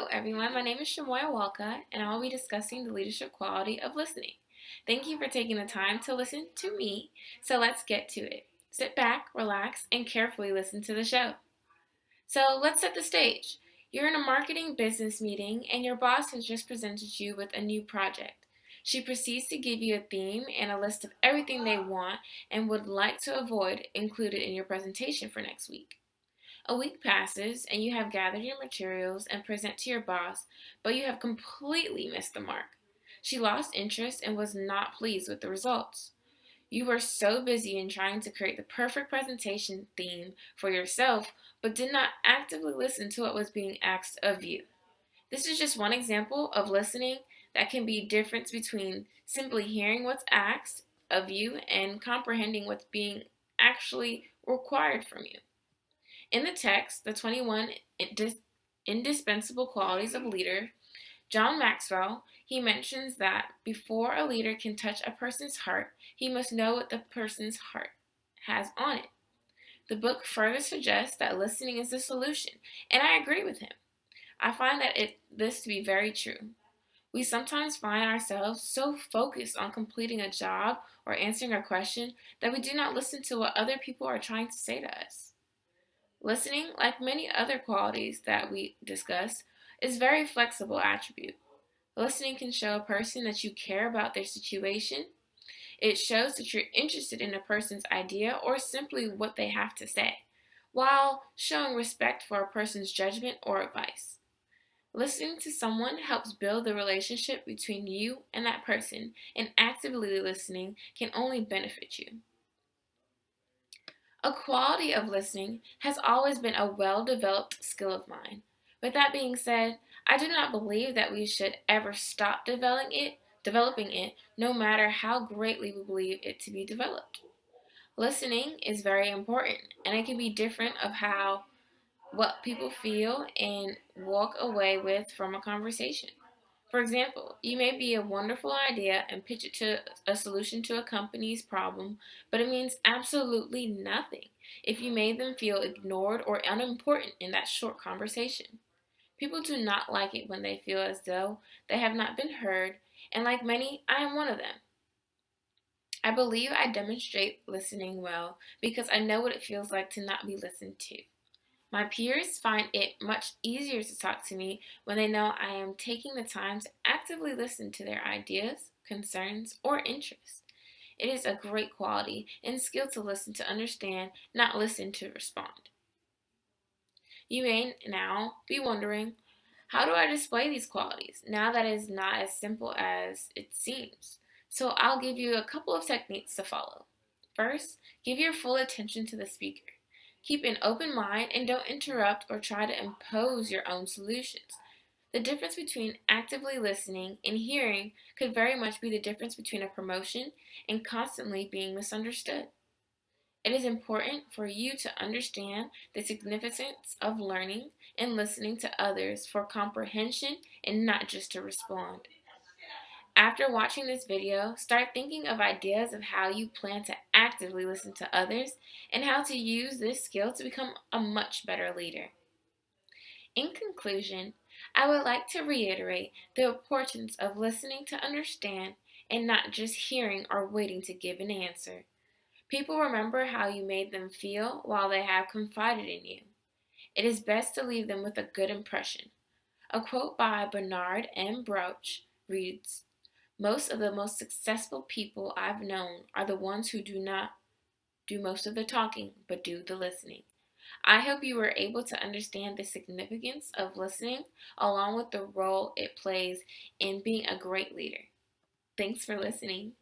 Hello, everyone. My name is Shamoya Walka, and I will be discussing the leadership quality of listening. Thank you for taking the time to listen to me. So let's get to it. Sit back, relax, and carefully listen to the show. So let's set the stage. You're in a marketing business meeting, and your boss has just presented you with a new project. She proceeds to give you a theme and a list of everything they want and would like to avoid included in your presentation for next week. A week passes and you have gathered your materials and present to your boss, but you have completely missed the mark. She lost interest and was not pleased with the results. You were so busy in trying to create the perfect presentation theme for yourself, but did not actively listen to what was being asked of you. This is just one example of listening that can be difference between simply hearing what's asked of you and comprehending what's being actually required from you. In the text, the 21 indispensable qualities of a leader, John Maxwell, he mentions that before a leader can touch a person's heart, he must know what the person's heart has on it. The book further suggests that listening is the solution, and I agree with him. I find this to be very true. We sometimes find ourselves so focused on completing a job or answering a question that we do not listen to what other people are trying to say to us. Listening, like many other qualities that we discuss, is a very flexible attribute. Listening can show a person that you care about their situation. It shows that you're interested in a person's idea or simply what they have to say, while showing respect for a person's judgment or advice. Listening to someone helps build the relationship between you and that person, and actively listening can only benefit you. A quality of listening has always been a well-developed skill of mine. With that being said, I do not believe that we should ever stop developing it, no matter how greatly we believe it to be developed. Listening is very important, and it can be different of how what people feel and walk away with from a conversation. For example, you may be a wonderful idea and pitch it to a solution to a company's problem, but it means absolutely nothing if you made them feel ignored or unimportant in that short conversation. People do not like it when they feel as though they have not been heard, and like many, I am one of them. I believe I demonstrate listening well because I know what it feels like to not be listened to. My peers find it much easier to talk to me when they know I am taking the time to actively listen to their ideas, concerns, or interests. It is a great quality and skill to listen to understand, not listen to respond. You may now be wondering, how do I display these qualities now that it is not as simple as it seems? So I'll give you a couple of techniques to follow. First, give your full attention to the speaker. Keep an open mind and don't interrupt or try to impose your own solutions. The difference between actively listening and hearing could very much be the difference between a promotion and constantly being misunderstood. It is important for you to understand the significance of learning and listening to others for comprehension and not just to respond. After watching this video, start thinking of ideas of how you plan to actively listen to others and how to use this skill to become a much better leader. In conclusion, I would like to reiterate the importance of listening to understand and not just hearing or waiting to give an answer. People remember how you made them feel while they have confided in you. It is best to leave them with a good impression. A quote by Bernard M. Broach reads, "Most of the most successful people I've known are the ones who do not do most of the talking, but do the listening." I hope you were able to understand the significance of listening along with the role it plays in being a great leader. Thanks for listening.